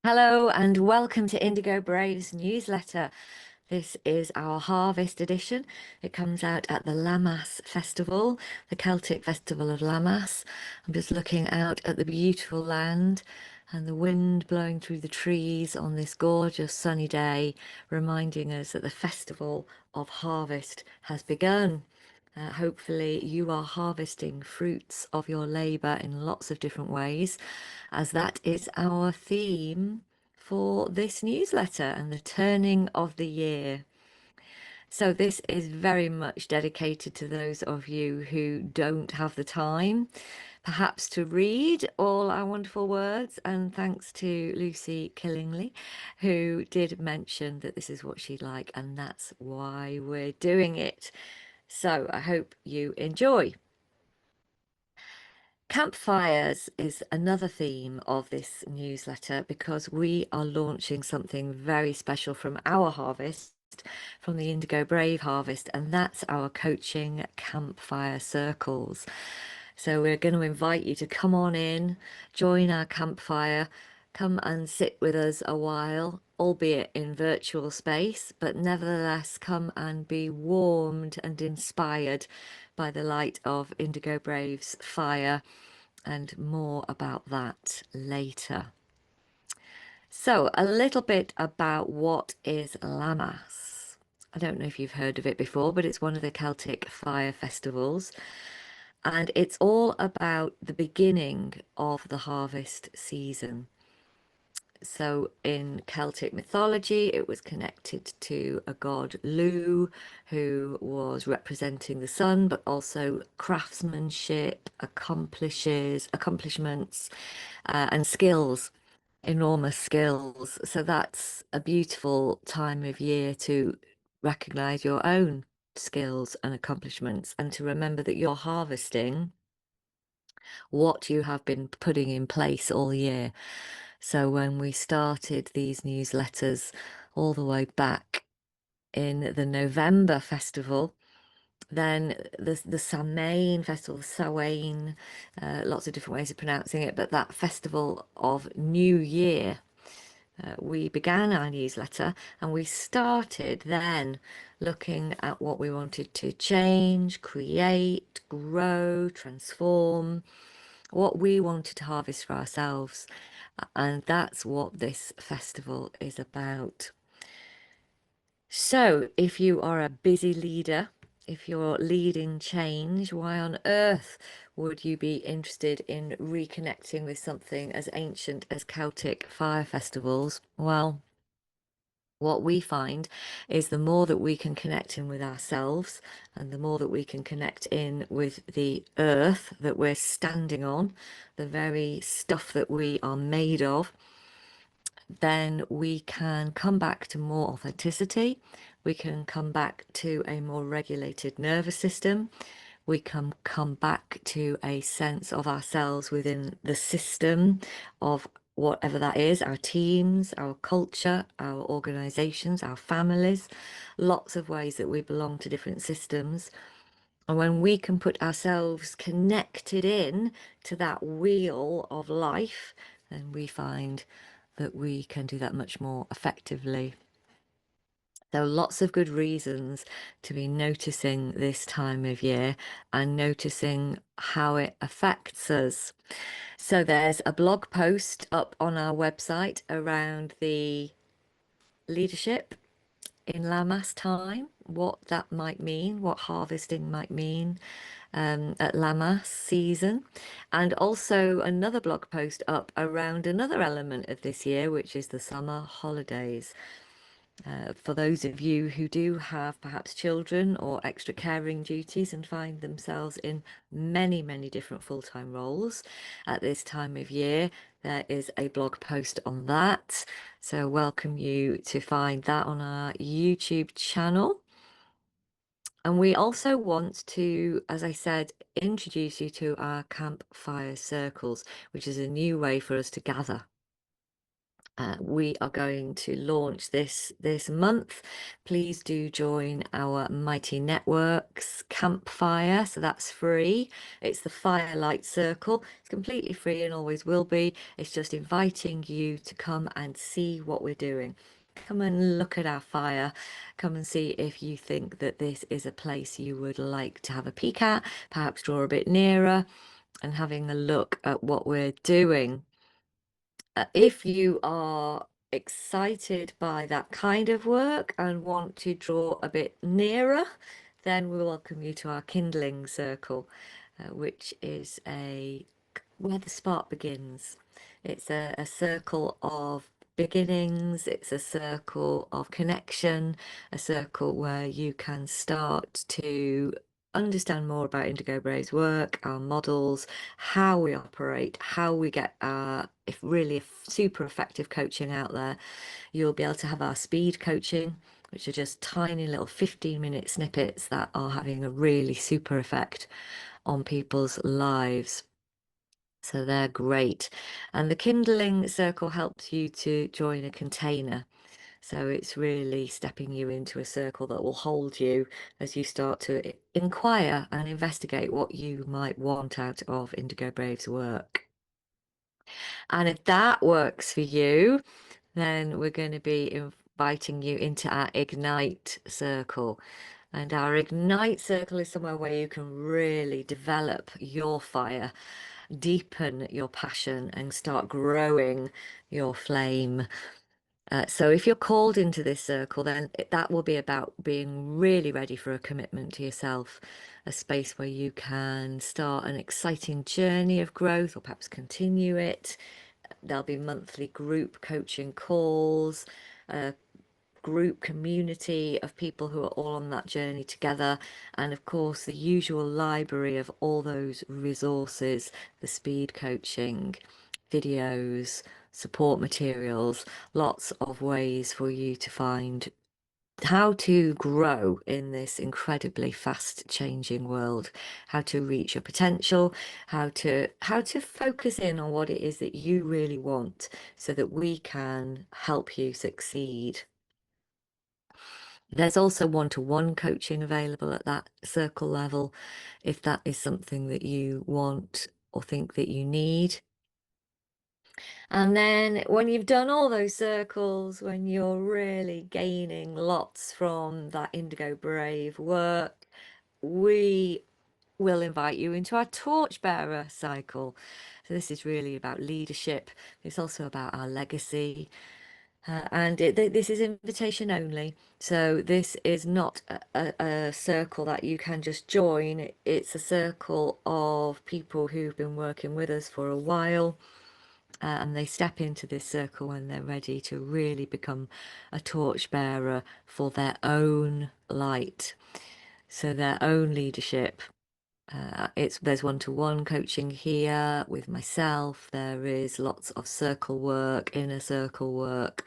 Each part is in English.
Hello and welcome to Indigo Brave's newsletter. This is our harvest edition. It comes out at the Lammas Festival, the Celtic Festival of Lammas. I'm just looking out at the beautiful land and the wind blowing through the trees on this gorgeous sunny day, reminding us that the festival of harvest has begun. Hopefully you are harvesting fruits of your labour in lots of different ways, as that is our theme for this newsletter and the turning of the year. So this is very much dedicated to those of you who don't have the time, perhaps to read all our wonderful words. And thanks to Lucy Killingley, who did mention that this is what she'd like, and that's why we're doing it. So I hope you enjoy. Campfires is another theme of this newsletter because we are launching something very special from our harvest, from the Indigo Brave harvest, and that's our coaching campfire circles. So we're going to invite you to come on in, join our campfire, come and sit with us a while, albeit in virtual space, but nevertheless come and be warmed and inspired by the light of Indigo Brave's fire, and more about that later. So a little bit about what is Lammas. I don't know if you've heard of it before, but it's one of the Celtic fire festivals, and it's all about the beginning of the harvest season. So in Celtic mythology, it was connected to a god Lu, who was representing the sun, but also craftsmanship, accomplishments, and skills, enormous skills. So that's a beautiful time of year to recognize your own skills and accomplishments, and to remember that you're harvesting what you have been putting in place all year. So when we started these newsletters all the way back in the November festival, then the Samhain festival, Samhain, lots of different ways of pronouncing it, but that festival of New Year, we began our newsletter, and we started then looking at what we wanted to change, create, grow, transform, what we wanted to harvest for ourselves. And that's what this festival is about. So if you are a busy leader, if you're leading change, why on earth would you be interested in reconnecting with something as ancient as Celtic fire festivals? Well, what we find is the more that we can connect in with ourselves, and the more that we can connect in with the earth that we're standing on, the very stuff that we are made of, then we can come back to more authenticity. We can come back to a more regulated nervous system. We can come back to a sense of ourselves within the system of whatever that is, our teams, our culture, our organizations, our families, lots of ways that we belong to different systems. And when we can put ourselves connected in to that wheel of life, then we find that we can do that much more effectively. There are lots of good reasons to be noticing this time of year and noticing how it affects us. So there's a blog post up on our website around the leadership in Lammas time, what that might mean, what harvesting might mean at Lammas season, and also another blog post up around another element of this year, which is the summer holidays. For those of you who do have perhaps children or extra caring duties and find themselves in many, many different full-time roles at this time of year, there is a blog post on that. So welcome you to find that on our YouTube channel. And we also want to, as I said, introduce you to our campfire circles, which is a new way for us to gather. We are going to launch this month. Please do join our Mighty Networks Campfire. So that's free. It's the Firelight Circle. It's completely free and always will be. It's just inviting you to come and see what we're doing. Come and look at our fire. Come and see if you think that this is a place you would like to have a peek at, perhaps draw a bit nearer and having a look at what we're doing. If you are excited by that kind of work and want to draw a bit nearer, then we welcome you to our Kindling Circle, which is where the spark begins. It's a circle of beginnings, it's a circle of connection, a circle where you can start to understand more about Indigo Brave's work, our models, how we operate, how we get our really super effective coaching out there. You'll be able to have our speed coaching, which are just tiny little 15-minute snippets that are having a really super effect on people's lives. So they're great. And the Kindling Circle helps you to join a container. So it's really stepping you into a circle that will hold you as you start to inquire and investigate what you might want out of Indigo Brave's work. And if that works for you, then we're going to be inviting you into our Ignite Circle. And our Ignite Circle is somewhere where you can really develop your fire, deepen your passion, and start growing your flame. So if you're called into this circle, then that will be about being really ready for a commitment to yourself, a space where you can start an exciting journey of growth or perhaps continue it. There'll be monthly group coaching calls, group community of people who are all on that journey together, and of course the usual library of all those resources, the speed coaching, videos, support materials, lots of ways for you to find how to grow in this incredibly fast changing world, how to reach your potential, how to focus in on what it is that you really want so that we can help you succeed. There's also one-to-one coaching available at that circle level, if that is something that you want or think that you need. And then when you've done all those circles, when you're really gaining lots from that Indigo Brave work, we will invite you into our torchbearer cycle. So this is really about leadership. It's also about our legacy. And this is invitation only. So this is not a circle that you can just join. It's a circle of people who've been working with us for a while. And they step into this circle when they're ready to really become a torchbearer for their own light. So their own leadership. There's one-to-one coaching here with myself. There is lots of circle work, inner circle work,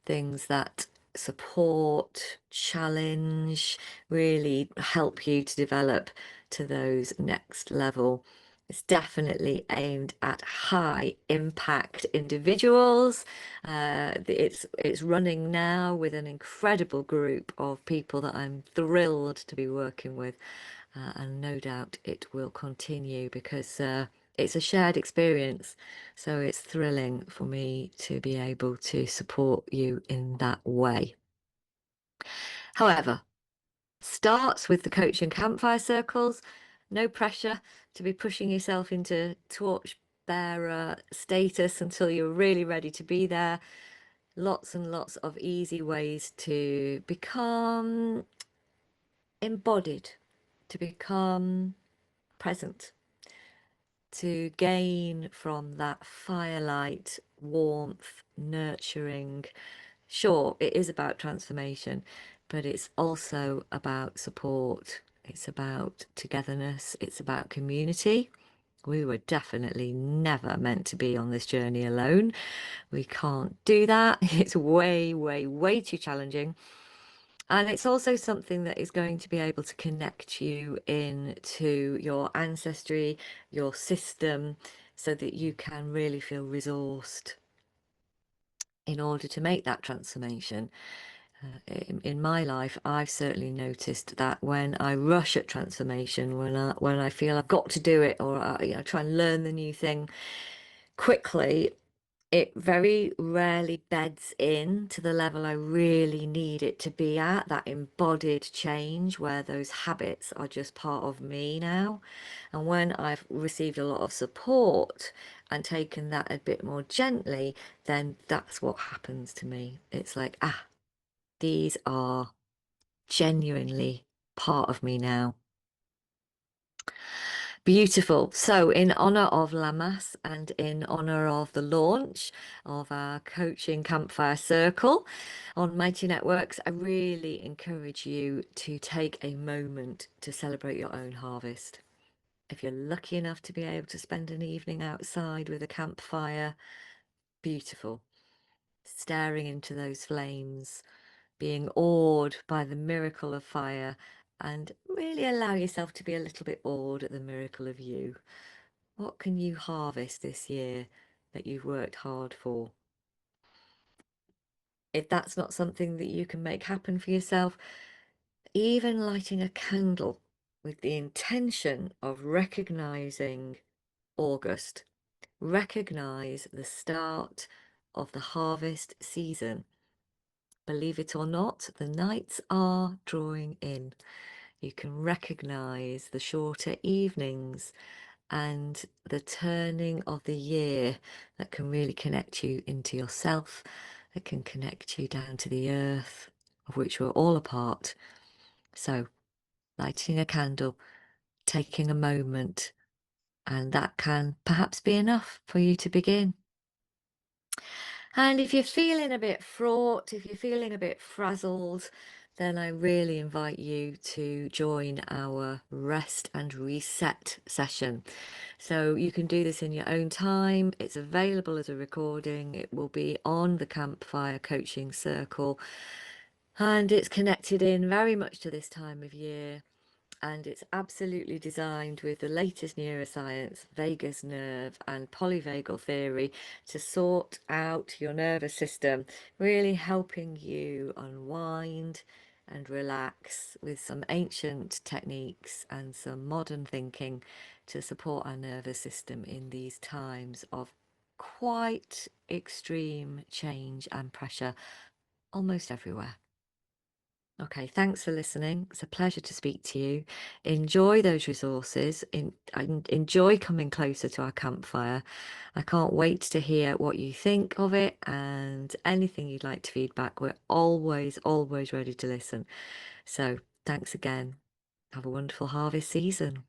things that support, challenge, really help you to develop to those next level. It's definitely aimed at high impact individuals. It's running now with an incredible group of people that I'm thrilled to be working with. And no doubt it will continue because it's a shared experience. So it's thrilling for me to be able to support you in that way. However, starts with the coaching campfire circles. No pressure to be pushing yourself into torchbearer status until you're really ready to be there. Lots and lots of easy ways to become embodied, to become present, to gain from that firelight, warmth, nurturing. Sure, it is about transformation, but it's also about support. It's about togetherness. It's about community. We were definitely never meant to be on this journey alone. We can't do that. It's way, way, way too challenging. And it's also something that is going to be able to connect you into your ancestry, your system, so that you can really feel resourced. in order to make that transformation. In my life, I've certainly noticed that when I rush at transformation, when I feel I've got to do it, or try and learn the new thing quickly, it very rarely beds in to the level I really need it to be at, that embodied change where those habits are just part of me now. And when I've received a lot of support and taken that a bit more gently, then that's what happens to me. It's like, these are genuinely part of me now. Beautiful. So in honor of Lamas and in honor of the launch of our coaching Campfire Circle on Mighty Networks, I really encourage you to take a moment to celebrate your own harvest. If you're lucky enough to be able to spend an evening outside with a campfire, beautiful. Staring into those flames, being awed by the miracle of fire, and really allow yourself to be a little bit awed at the miracle of you. What can you harvest this year that you've worked hard for? If that's not something that you can make happen for yourself, even lighting a candle with the intention of recognizing August, recognize the start of the harvest season. Believe it or not, the nights are drawing in. You can recognize the shorter evenings and the turning of the year that can really connect you into yourself, that can connect you down to the earth, of which we're all a part. So, lighting a candle, taking a moment, and that can perhaps be enough for you to begin. And if you're feeling a bit fraught, if you're feeling a bit frazzled, then I really invite you to join our rest and reset session. So you can do this in your own time. It's available as a recording. It will be on the Campfire Coaching Circle, and it's connected in very much to this time of year. And it's absolutely designed with the latest neuroscience, vagus nerve and polyvagal theory to sort out your nervous system, really helping you unwind and relax with some ancient techniques and some modern thinking to support our nervous system in these times of quite extreme change and pressure almost everywhere. Okay, thanks for listening. It's a pleasure to speak to you. Enjoy those resources. Enjoy coming closer to our campfire. I can't wait to hear what you think of it and anything you'd like to feedback. We're always, always ready to listen. So thanks again. Have a wonderful harvest season.